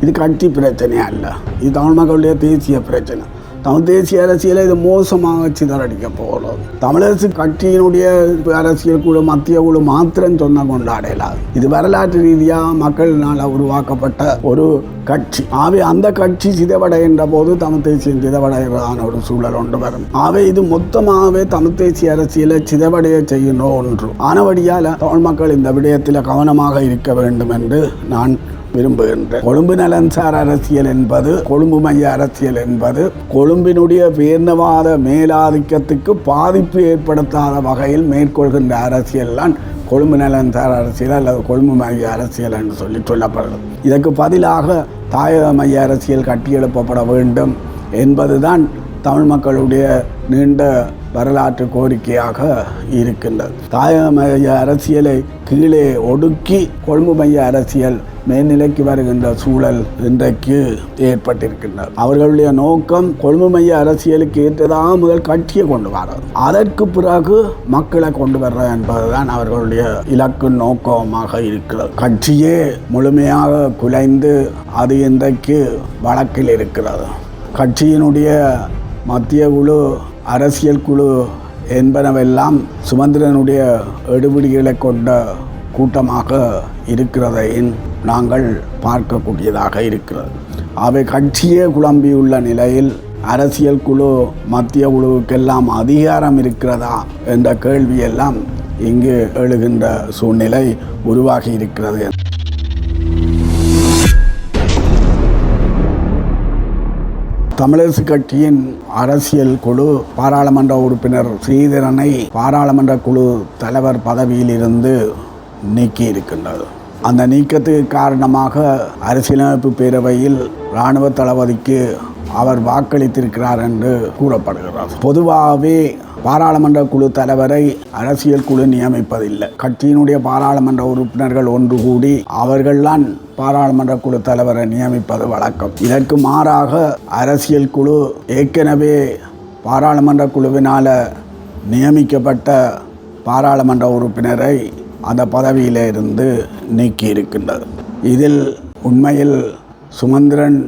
இது கட்சி பிரச்சனையா இல்லை, இது தமிழ் மக்களுடைய தேசிய பிரச்சனை. தமிழ் தேசிய அரசியலை இது மோசமாக சிதறடிக்க போகிறது. தமிழரசு கட்சியினுடைய அரசியல் குழு மத்திய குழு மாத்திரம் சொன்ன கொண்டாடலாது. இது வரலாற்று ரீதியாக மக்களினால் உருவாக்கப்பட்ட ஒரு கட்சி. ஆகவே அந்த கட்சி சிதைவடைகின்ற போது தமிழ் தேசியம் சிதைவடைகிறதான ஒரு சூழல் ஒன்று வரும். ஆகவே இது மொத்தமாகவே தமிழ் தேசிய அரசியலை சிதைவடைய செய்கின்ற ஒன்று. ஆனபடியால் தமிழ் மக்கள் இந்த விடயத்தில் கவனமாக இருக்க வேண்டும் என்று நான் விரும்புகின்றேன். கொழும்பு நலன்சார் அரசியல் என்பது, கொழும்பு மைய அரசியல் என்பது கொழும்பினுடைய பேரினவாத மேலாதிக்கத்துக்கு பாதிப்பு ஏற்படுத்தாத வகையில் மேற்கொள்கின்ற அரசியல் தான் கொழும்பு நலன்சார் அரசியல் அல்லது கொழும்பு மைய அரசியல் என்று சொல்லப்படுகிறது. இதற்கு பதிலாக தாயக மைய அரசியல் கட்டியெழுப்பப்பட வேண்டும் என்பதுதான் தமிழ் மக்களுடைய நீண்ட வரலாற்று கோரிக்கையாக இருக்கின்றது. தாயக மைய அரசியலை கீழே ஒடுக்கி கொழும்பு மைய அரசியல் மேல்நிலைக்கு வருகின்ற சூழல் இன்றைக்கு ஏற்பட்டிருக்கின்றது. அவர்களுடைய நோக்கம் கொழும்பு மைய அரசியலுக்கு ஏற்றதாக முதல் கட்சியை கொண்டு வர்றது, அதற்கு பிறகு மக்களை கொண்டு வர்றது என்பதுதான் அவர்களுடைய இலக்கு நோக்கமாக இருக்கிறது. கட்சியே முழுமையாக குலைந்து அது இன்றைக்கு வழக்கில் இருக்கிறது. கட்சியினுடைய மத்திய குழு, அரசியல் குழு என்பனவெல்லாம் சுமந்திரனுடைய எடுபிடிகளை கொண்ட கூட்டமாக இருக்கிறதையும் நாங்கள் பார்க்கக்கூடியதாக இருக்கிறது. அவை கட்சியே குழம்பியுள்ள நிலையில் அரசியல் குழு மத்திய குழுவுக்கெல்லாம் அதிகாரம் இருக்கிறதா என்ற கேள்வியெல்லாம் இங்கு எழுகின்ற சூழ்நிலை உருவாகி இருக்கிறது. தமிழரசு கட்சியின் அரசியல் குழு பாராளுமன்ற உறுப்பினர் ஸ்ரீதரனை பாராளுமன்ற குழு தலைவர் பதவியில் இருந்து நீக்கி இருக்கின்றது. அந்த நீக்கத்துக்கு காரணமாக அரசியலமைப்பு பேரவையில் இராணுவ தளபதிக்கு அவர் வாக்களித்திருக்கிறார் என்று கூறப்படுகிறது. பொதுவாகவே பாராளுமன்ற குழு தலைவரை அரசியல் குழு நியமிப்பதில்லை. கட்சியினுடைய பாராளுமன்ற உறுப்பினர்கள் ஒன்று கூடி அவர்கள்தான் பாராளுமன்ற குழு தலைவரை நியமிப்பது வழக்கம். இதற்கு மாறாக அரசியல் குழு ஏற்கனவே பாராளுமன்ற குழுவினால் நியமிக்கப்பட்ட பாராளுமன்ற உறுப்பினரை அந்த பதவியிலே இருந்து நீக்கி இருக்கின்றது. இதில் உண்மையில் சுமந்திரன்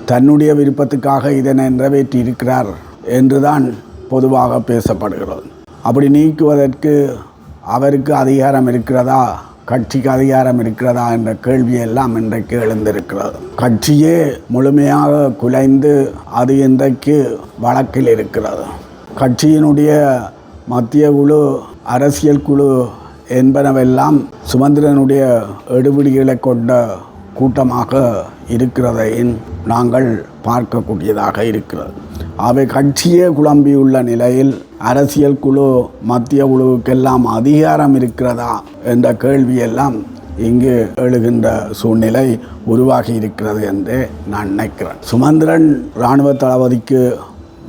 தன்னுடைய விருப்பத்துக்காக இதனை நிறைவேற்றி இருக்கிறார் என்றுதான் பொதுவாக பேசப்படுகிறது. அப்படி நீக்குவதற்கு அவருக்கு அதிகாரம் இருக்கிறதா, கட்சிக்கு அதிகாரம் இருக்கிறதா என்ற கேள்வியெல்லாம் இன்றைக்கு எழுந்திருக்கிறது. கட்சியே முழுமையாக குலைந்து அது இன்றைக்கு வழக்கில் இருக்கிறது. கட்சியினுடைய மத்திய குழு, அரசியல் குழு என்பனவெல்லாம் சுமந்திரனுடைய எடுபிடிகளை கொண்ட கூட்டமாக இருக்கிறதையும் நாங்கள் பார்க்கக்கூடியதாக இருக்கிறது. அவை கட்சியே குழம்பியுள்ள நிலையில் அரசியல் குழு மத்திய குழுவுக்கெல்லாம் அதிகாரம் இருக்கிறதா என்ற கேள்வியெல்லாம் இங்கு எழுகின்ற சூழ்நிலை உருவாகி இருக்கிறது என்று நான் நினைக்கிறேன். சுமந்திரன் இராணுவ தளபதிக்கு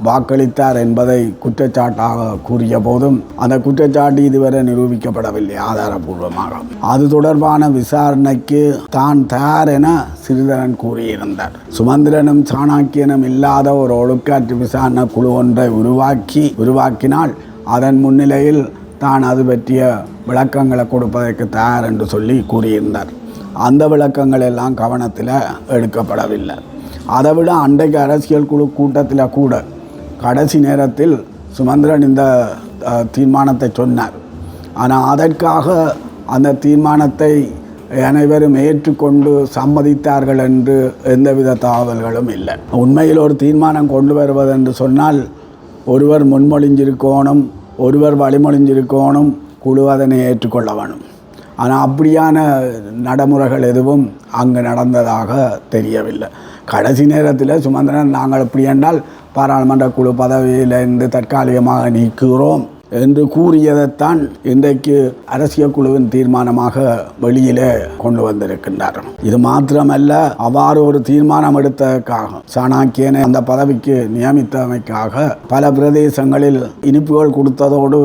வாக்களித்தார் என்பதை குற்றச்சாட்டாக கூறிய போதும் அந்த குற்றச்சாட்டு இதுவரை நிரூபிக்கப்படவில்லை ஆதாரபூர்வமாக. அது தொடர்பான விசாரணைக்கு தான் தயார் என ஸ்ரீதரன் கூறியிருந்தார். சுமந்திரனும் சாணக்கியனும் இல்லாத ஒரு ஒழுக்காற்று விசாரணை குழு ஒன்றை உருவாக்கினால் அதன் முன்னிலையில் தான் அது பற்றிய விளக்கங்களை கொடுப்பதற்கு தயார் என்று சொல்லி கூறியிருந்தார். அந்த விளக்கங்கள் எல்லாம் கவனத்தில் எடுக்கப்படவில்லை. அதைவிட அன்றைக்கு அரசியல் குழு கூட்டத்தில் கூட கடைசி நேரத்தில் சுமந்திரன் இந்த தீர்மானத்தை சொன்னார். ஆனால் அதற்காக அந்த தீர்மானத்தை அனைவரும் ஏற்றுக்கொண்டு சம்மதித்தார்கள் என்று எந்தவித தகவல்களும் இல்லை. உண்மையில் ஒரு தீர்மானம் கொண்டு வருவதென்று சொன்னால் ஒருவர் முன்மொழிஞ்சிருக்கணும், ஒருவர் வழிமொழிஞ்சிருக்கணும், குழு அதனை ஏற்றுக்கொள்ள வேணும். ஆனால் அப்படியான நடைமுறைகள் எதுவும் அங்கு நடந்ததாக தெரியவில்லை. கடைசி நேரத்தில் சுமந்திரன் நாங்கள் இப்படி என்றால் பாராளுமன்ற குழு பதவியிலிருந்து தற்காலிகமாக நீக்குகிறோம் என்று கூறியதைத்தான் இன்றைக்கு அரசியல் குழுவின் தீர்மானமாக வெளியிலே கொண்டு வந்திருக்கின்றார். இது மாத்திரமல்ல, அவ்வாறு ஒரு தீர்மானம் எடுத்ததற்காக சாணக்கியனை அந்த பதவிக்கு நியமித்தமைக்காக பல பிரதேசங்களில் இனிப்புகள் கொடுத்ததோடு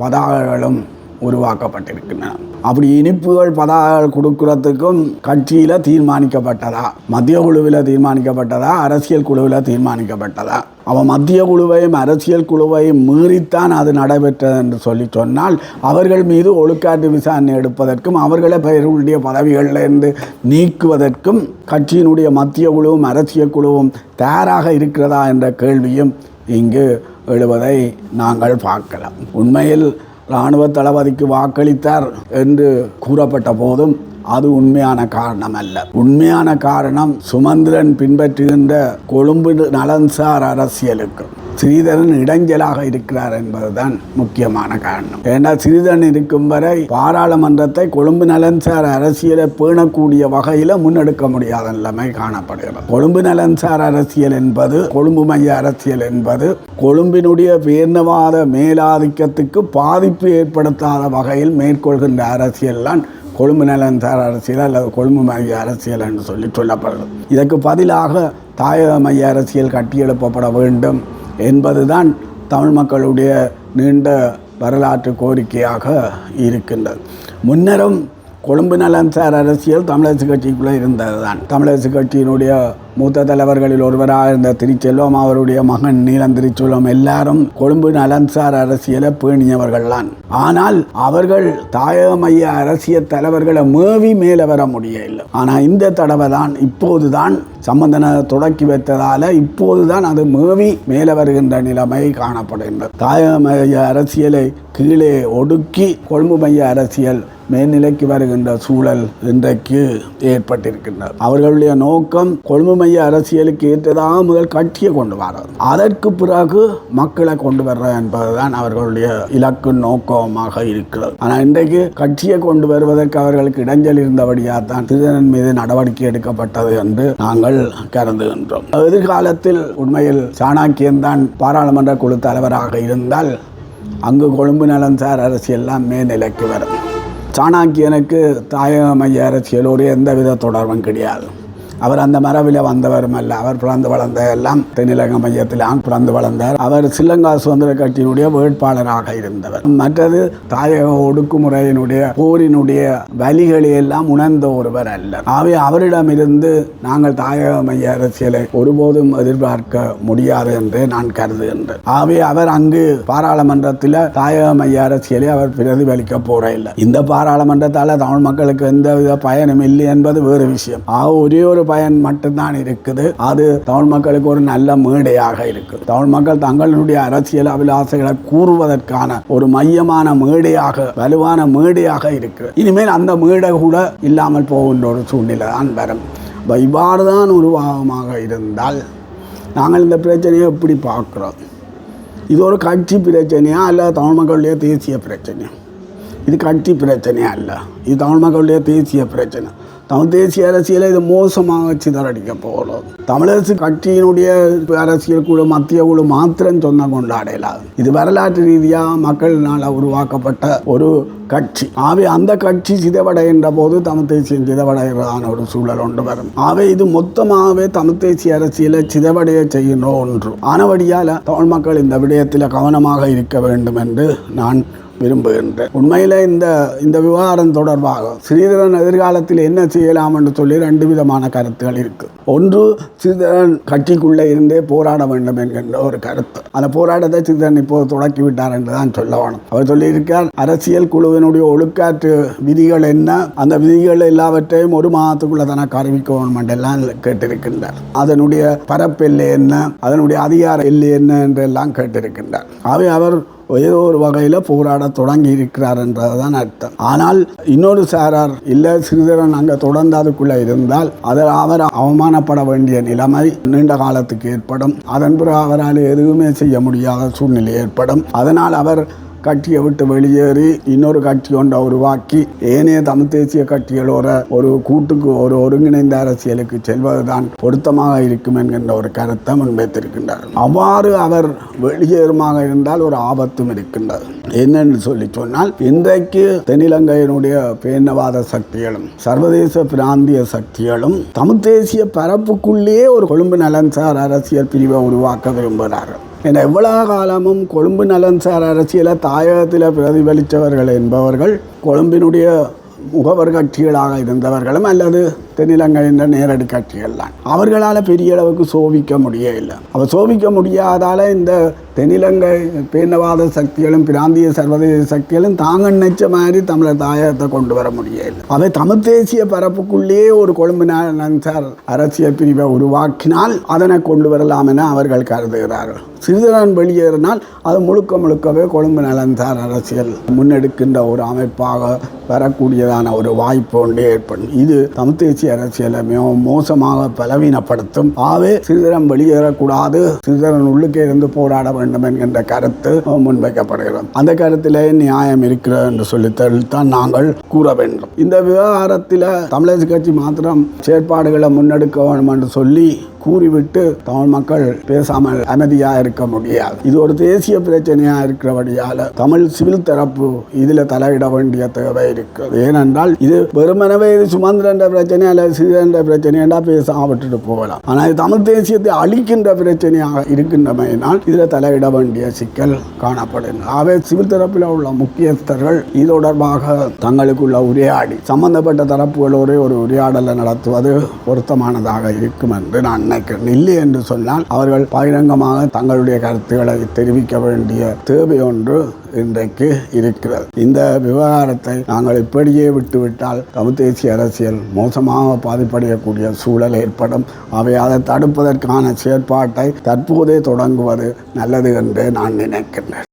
பதாகைகளும் உருவாக்கப்பட்டிருக்கின்றன. அப்படி இனிப்புகள் பதாகள் கொடுக்கறதுக்கும் கட்சியில் தீர்மானிக்கப்பட்டதா, மத்திய குழுவில் தீர்மானிக்கப்பட்டதா, அரசியல் குழுவில் தீர்மானிக்கப்பட்டதா? அவன் மத்திய குழுவையும் அரசியல் குழுவையும் மீறித்தான் அது நடைபெற்றது என்று சொல்லி சொன்னால் அவர்கள் மீது ஒழுக்காற்று விசாரணை எடுப்பதற்கும் அவர்களை பெயர்களுடைய பதவிகளிலிருந்து நீக்குவதற்கும் கட்சியினுடைய மத்திய குழுவும் அரசியல் குழுவும் தயாராக இருக்கிறதா என்ற கேள்வியும் இங்கு எழுவதை நாங்கள் பார்க்கலாம். உண்மையில் இராணுவ தளபதிக்கு வாக்களித்தார் என்று கூறப்பட்ட போதும் அது உண்மையான காரணம் அல்ல. உண்மையான காரணம் சுமந்திரன் பின்பற்றுகின்ற கொழும்பு நலன்சார் அரசியலுக்கு ஸ்ரீதரன் இடைஞ்சலாக இருக்கிறார் என்பதுதான் முக்கியமான காரணம். ஏன்னா ஸ்ரீதரன் இருக்கும் வரை பாராளுமன்றத்தை கொழும்பு நலன்சார் அரசியலை பேணக்கூடிய வகையில் முன்னெடுக்க முடியாத நிலைமை காணப்படுகிறது. கொழும்பு நலன்சார் அரசியல் என்பது, கொழும்பு மைய அரசியல் என்பது கொழும்பினுடைய பேரினவாத மேலாதிக்கத்துக்கு பாதிப்பு ஏற்படுத்தாத வகையில் மேற்கொள்கின்ற அரசியல் தான் கொழும்பு நலன்சார் அரசியல் அல்லது கொழும்பு மைய அரசியல் என்று சொல்லப்படுகிறது. இதற்கு பதிலாக தாயக மைய அரசியல் கட்டியெழுப்பப்பட வேண்டும் என்பதுதான் தமிழ் மக்களுடைய நீண்ட வரலாற்று கோரிக்கையாக இருக்கின்றது. முன்னரும் கொழும்பு நலன்சார் அரசியல் தமிழரசு கட்சிக்குள்ளே இருந்தது தான். தமிழரசு கட்சியினுடைய மூத்த தலைவர்களில் ஒருவராக இருந்த திருச்செல்வம், அவருடைய மகன் நீலம் திருச்செல்வம் எல்லாரும் கொழும்பு நலன்சார் அரசியலை பேணியவர்கள்தான். ஆனால் அவர்கள் தாயக மைய அரசியல் தலைவர்களை மேவி மேலே வர முடியவில்லை. ஆனால் இந்த தடவை தான், இப்போதுதான் சம்பந்தனை தொடக்கி வைத்ததால் இப்போதுதான் அது மேவி மேலே வருகின்ற நிலைமை காணப்படுகின்றது. தாயக மைய அரசியலை கீழே ஒடுக்கி கொழும்பு மைய அரசியல் மேல்நிலைக்கு வருகின்ற சூழல் இன்றைக்கு ஏற்பட்டிருக்கின்றது. அவர்களுடைய நோக்கம் கொழும்பு மைய அரசியலுக்கு ஏற்றதாக முதல் கட்சியை கொண்டு வர்றது, அதற்கு பிறகு மக்களை கொண்டு வர்றது என்பதுதான் அவர்களுடைய இலக்கு நோக்கமாக இருக்கிறது. ஆனால் இன்றைக்கு கட்சியை கொண்டு வருவதற்கு அவர்களுக்கு இடைஞ்சல் இருந்தபடியாக தான் ஸ்ரீதரன் மீது நடவடிக்கை எடுக்கப்பட்டது என்று நாங்கள் கருதுகின்றோம். எதிர்காலத்தில் உண்மையில் சாணக்கியன் தான் பாராளுமன்ற குழு தலைவராக இருந்தால் அங்கு கொழும்பு நலன்சார் அரசியல்லாம் மேல்நிலைக்கு வரும். சாணக்கியனுக்கு தாயக மைய அரசியலோடு எந்தவித தொடர்பும் கிடையாது. அவர் அந்த மரபில் வந்தவரும் அல்ல. அவர் பிறந்து வளர்ந்த எல்லாம் தென்னிலங்க மையத்தில் பிறந்து வளர்ந்தார். அவர் ஸ்ரீலங்கா சுதந்திர கட்சியினுடைய வேட்பாளராக இருந்தவர். மற்றது தாயக ஒடுக்குமுறையினுடைய போரினுடைய வலிகளை எல்லாம் உணர்ந்த ஒருவர் அல்ல. ஆகவே அவரிடமிருந்து நாங்கள் தாயக மைய அரசியலை ஒருபோதும் எதிர்பார்க்க முடியாது என்று நான் கருதுகின்றேன். ஆகவே அவர் அங்கு பாராளுமன்றத்தில் தாயக மைய அரசியலை அவர் பிரதிபலிக்க போறதில்லை. இந்த பாராளுமன்றத்தால் தமிழ் மக்களுக்கு எந்தவித பயனும் இல்லை என்பது வேறு விஷயம். ஒரே ஒரு பயன் மட்டும்தான் இருக்குது. அது தமிழ் மக்களுக்கு ஒரு நல்ல மேடையாக இருக்குது. தமிழ் மக்கள் தங்களுடைய அரசியல் அபிலாசைகளை கூறுவதற்கான ஒரு மையமான மேடையாக, வலுவான மேடையாக இருக்கு. இனிமேல் அந்த மேடை கூட இல்லாமல் போகின்ற ஒரு சூழ்நிலை தான் வரும். இவ்வாறு தான் உருவாகமாக இருந்தால் நாங்கள் இந்த பிரச்சனையை எப்படி பார்க்குறோம்? இது ஒரு கட்சி பிரச்சனையா அல்ல தமிழ் மக்களுடைய தேசிய பிரச்சனையா? இது கட்சி பிரச்சனையா அல்ல, இது தமிழ் மக்களுடைய தேசிய பிரச்சனை. தமிழ் தேசிய அரசியலை இது மோசமாக சிதறடிக்க போகிறது. தமிழரசு கட்சியினுடைய அரசியல் குழு மத்திய குழு மாத்திரம் சொன்ன கொண்டாடலாது. இது வரலாற்று ரீதியாக மக்களினால் உருவாக்கப்பட்ட ஒரு கட்சி. ஆகவே அந்த கட்சி சிதைவடைகின்ற போது தமிழ் தேசியம் சிதைவடைகிறதான ஒரு சூழல் ஒன்று வரும். ஆகவே இது மொத்தமாகவே தமிழ் தேசிய அரசியலை சிதைவடைய செய்கின்ற ஒன்று. ஆனபடியால் தமிழ் மக்கள் இந்த விடயத்தில் கவனமாக இருக்க வேண்டும் என்று நான் விரும்புகின்றேன். உண்மையில் இந்த விவகாரம் தொடர்பாக ஸ்ரீதரன் எதிர்காலத்தில் என்ன செய்யலாம் என்று சொல்லி ரெண்டு விதமான கருத்துகள் இருக்கு. ஒன்று, ஸ்ரீதரன் கட்சிக்குள்ளே இருந்தே போராட வேண்டும் என்கின்ற ஒரு கருத்து. அந்த போராட்டத்தை ஸ்ரீதரன் இப்போது தொடக்கிவிட்டார் என்று தான் சொல்ல வேணும். அவர் சொல்லியிருக்கார், அரசியல் குழுவினுடைய ஒழுக்காற்று விதிகள் என்ன, அந்த விதிகள் எல்லாவற்றையும் ஒரு மாதத்துக்குள்ள தனக்கு அறிவிக்க வேண்டும் என்றெல்லாம் கேட்டிருக்கின்றார். அதனுடைய பரப்பெல்லை என்ன, அதனுடைய அதிகார எல்லை என்ன என்றெல்லாம் கேட்டிருக்கின்றார். அவை அவர் ஏதோ ஒரு வகையில் போராட தொடங்கி இருக்கிறார் என்றதுதான் அர்த்தம். ஆனால் இன்னொரு சாரார் இல்லை, ஸ்ரீதரன் அங்கே தொடர்ந்து அதுக்குள்ளே இருந்தால் அதில் அவர் அவமானப்பட வேண்டிய நிலைமை நீண்ட காலத்துக்கு ஏற்படும். அதன் பிறகு அவரால் எதுவுமே செய்ய முடியாத சூழ்நிலை ஏற்படும். அதனால் அவர் கட்சியை விட்டு வெளியேறி இன்னொரு கட்சி ஒன்றை உருவாக்கி ஏனைய தமிழ் தேசிய கட்சிகளோட ஒரு கூட்டுக்கு ஒரு ஒருங்கிணைந்த அரசியலுக்கு செல்வதுதான் பொருத்தமாக இருக்கும் என்கின்ற ஒரு கருத்தை முன்வைத்திருக்கின்றார். அவ்வாறு அவர் வெளியேறுமாக இருந்தால் ஒரு ஆபத்தும் இருக்கின்றது. என்னென்னு சொல்லி சொன்னால், இன்றைக்கு தென்னிலங்கையினுடைய பேரினவாத சக்திகளும் சர்வதேச பிராந்திய சக்திகளும் தமிழ் தேசிய பரப்புக்குள்ளேயே ஒரு கொழும்பு நலன்சார் அரசியல் பிரிவை உருவாக்க விரும்புகிறார்கள். என எவ்வளவு காலமும் கொழும்பு நலன்சார் அரசியலை தாயகத்தில் பிரதிபலித்தவர்கள் என்பவர்கள் கொழும்பினுடைய முகவர் கட்சிகளாக இருந்தவர்களும் அல்லது தென்னிலங்கையின் நேரடி கட்சிகள் தான். அவர்களால் பெரிய அளவுக்கு சோபிக்க முடியவில்லை. அவர் சோபிக்க முடியாதால் இந்த தென்னிலங்கை பேரினவாத சக்திகளும் பிராந்திய சர்வதேச சக்திகளும் தாங்க நினைச்ச மாதிரி தமிழர் தாயகத்தை கொண்டு வர முடியவில்லை. அவை தமிழ் தேசிய பரப்புக்குள்ளேயே ஒரு கொழும்பு நலன்சார் அரசியல் பிரிவை உருவாக்கினால் அதனை கொண்டு வரலாம் என அவர்கள் கருதுகிறார்கள். சிறிதரன் வெளியேறினால் அது முழுக்கவே கொழும்பு நலன்சார் அரசியல் முன்னெடுக்கின்ற ஒரு அமைப்பாக வரக்கூடியதான ஒரு வாய்ப்பு ஒன்று ஏற்படும். இது தமிழ் தேசிய அரசியலை மிகவும் மோசமாக பலவீனப்படுத்தும். ஆகவே சிறிதரன் வெளியேறக்கூடாது, சிறிதரன் உள்ளுக்கே இருந்து போராட வேண்டும் என்கின்ற கருத்து முன்வைக்கப்படுகிறது. அந்த கருத்திலே நியாயம் இருக்கிறது என்று சொல்லித்தான் நாங்கள் கூற வேண்டும். இந்த விவகாரத்தில் தமிழரசு கட்சி மாத்திரம் செயற்பாடுகளை முன்னெடுக்க வேண்டும் என்று சொல்லி கூறிவிட்டு தமிழ் மக்கள் பேசாமல் அமைதியாக இருக்க முடியாது. இது ஒரு தேசிய பிரச்சனையாக இருக்கிறபடியால் தமிழ் சிவில் தரப்பு இதில் தலையிட வேண்டிய தேவை இருக்கிறது. ஏனென்றால் இது வெறுமனவே இது சுமந்திரன்ற பிரச்சனை அல்லது சிறிதன்ற பிரச்சனை என்றால் பேசாம விட்டுட்டு போகலாம். ஆனால் இது தமிழ் தேசியத்தை அழிக்கின்ற பிரச்சனையாக இருக்கின்றமையினால் இதில் தலையிட வேண்டிய சிக்கல் காணப்படுகிறது. ஆகவே சிவில் தரப்பில் உள்ள முக்கியஸ்தர்கள் இது தொடர்பாக தங்களுக்குள்ள உரையாடி சம்பந்தப்பட்ட தரப்புகளோடு ஒரு உரையாடலை நடத்துவது பொருத்தமானதாக இருக்கும் என்று நான் இல்லை என்று சொன்னால் அவர்கள் பகிரங்கமாக தங்களுடைய கருத்துக்களை தெரிவிக்க வேண்டிய தேவை ஒன்று இன்றைக்கு இருக்கிறது. இந்த விவகாரத்தை நாங்கள் இப்படியே விட்டுவிட்டால் தமிழ் தேசிய அரசியல் மோசமாக பாதிப்படையக்கூடிய சூழல் ஏற்படும். அவை அதை தடுப்பதற்கான செயற்பாட்டை தற்போதே தொடங்குவது நல்லது என்று நான் நினைக்கின்றேன்.